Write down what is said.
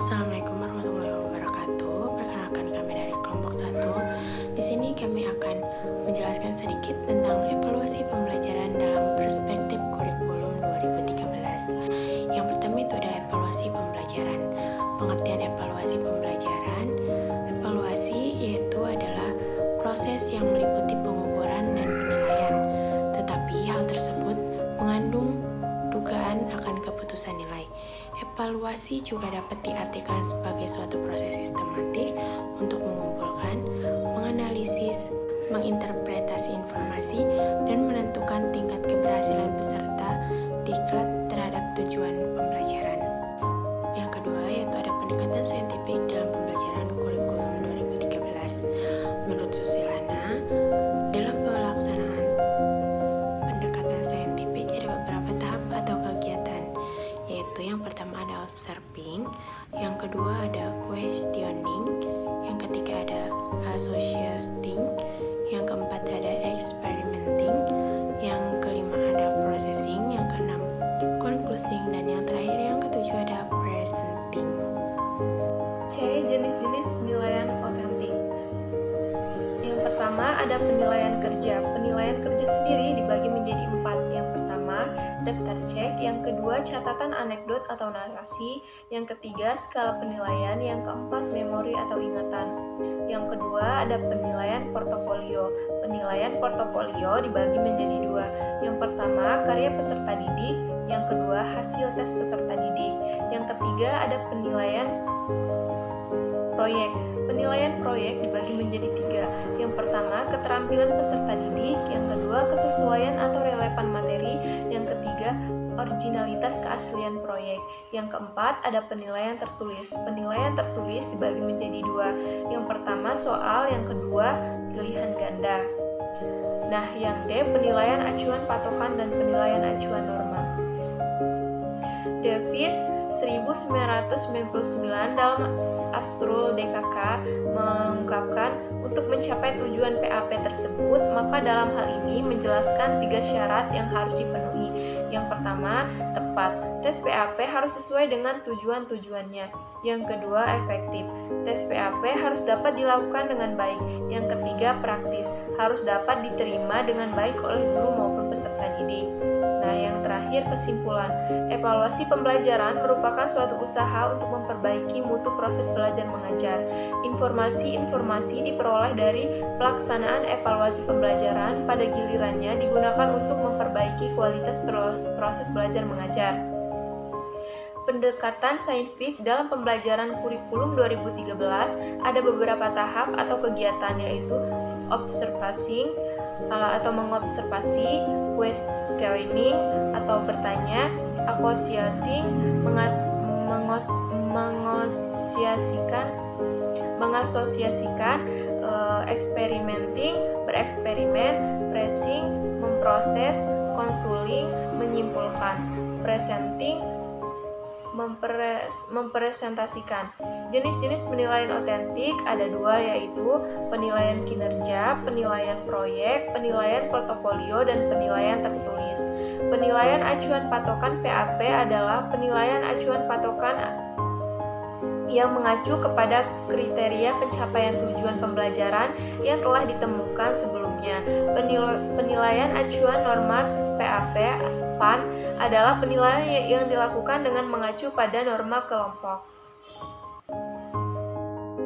Assalamualaikum warahmatullahi wabarakatuh. Perkenalkan kami dari kelompok 1. Di sini kami akan menjelaskan sedikit tentang evaluasi pembelajaran dalam perspektif kurikulum 2013. Yang pertama itu ada evaluasi pembelajaran. Pengertian evaluasi pembelajaran. Evaluasi yaitu adalah proses yang meliputi pengukuran dan penilaian. Tetapi hal tersebut mengandung dugaan akan keputusan nilai. Evaluasi juga dapat diartikan sebagai suatu proses sistematik untuk mengumpulkan, menganalisis, menginterpretasi informasi, dan menentukan tingkat keberhasilan peserta diklat terhadap tujuan pembelajaran. Yang kedua yaitu ada pendekatan saintifik dalam pembelajaran kurikulum 2013. Menurut Susilana, dalam pelaksanaan pendekatan saintifik ada beberapa tahap atau kegiatan, yaitu yang pertama ada observing, yang kedua ada questioning, yang ketiga ada associating, yang keempat ada experimenting, yang kelima ada processing, yang keenam concluding, dan yang terakhir yang ketujuh ada presenting. C. Jenis-jenis penilaian otentik. Yang pertama ada penilaian kerja. Penilaian kerja sendiri dibagi menjadi 4. Yang pertama, daftar cek. Yang kedua, catatan anekdot atau narasi. Yang ketiga, skala penilaian. Yang keempat, memori atau ingatan. Yang kedua, ada penilaian portofolio. Penilaian portofolio dibagi menjadi 2. Yang pertama, karya peserta didik. Yang kedua, hasil tes peserta didik. Yang ketiga, ada penilaian proyek. Penilaian proyek dibagi menjadi 3. Yang pertama, keterampilan peserta didik. Yang kedua, kesesuaian atau relevan materi. Yang ketiga, originalitas keaslian proyek. Yang keempat, ada penilaian tertulis. Penilaian tertulis dibagi menjadi 2. Yang pertama, soal. Yang kedua, pilihan ganda. Nah, yang D, penilaian acuan patokan dan penilaian acuan norma. Davis 1999 dalam Asrul DKK mengungkapkan untuk mencapai tujuan PAP tersebut, maka dalam hal ini menjelaskan 3 syarat yang harus dipenuhi. Yang pertama, tepat. Tes PAP harus sesuai dengan tujuan-tujuannya. Yang kedua, efektif. Tes PAP harus dapat dilakukan dengan baik. Yang ketiga, praktis. Harus dapat diterima dengan baik oleh guru maupun peserta didik. Nah, yang terakhir kesimpulan. Evaluasi pembelajaran merupakan suatu usaha untuk memperbaiki mutu proses belajar mengajar. Informasi-informasi diperoleh dari pelaksanaan evaluasi pembelajaran pada gilirannya digunakan untuk memperbaiki kualitas proses belajar mengajar. Pendekatan saintifik dalam pembelajaran kurikulum 2013 ada beberapa tahap atau kegiatan, yaitu observing atau mengobservasi, questioning atau bertanya, associating, mengasosiasikan, experimenting, bereksperimen, pressing, memproses, consulting, menyimpulkan, presenting, mempresentasikan. Jenis-jenis penilaian otentik ada 2, yaitu penilaian kinerja, penilaian proyek, penilaian portofolio, dan penilaian tertulis. Penilaian acuan patokan PAP adalah penilaian acuan patokan yang mengacu kepada kriteria pencapaian tujuan pembelajaran yang telah ditemukan sebelumnya. Penilaian acuan norma PAP PAN adalah penilaian yang dilakukan dengan mengacu pada norma kelompok.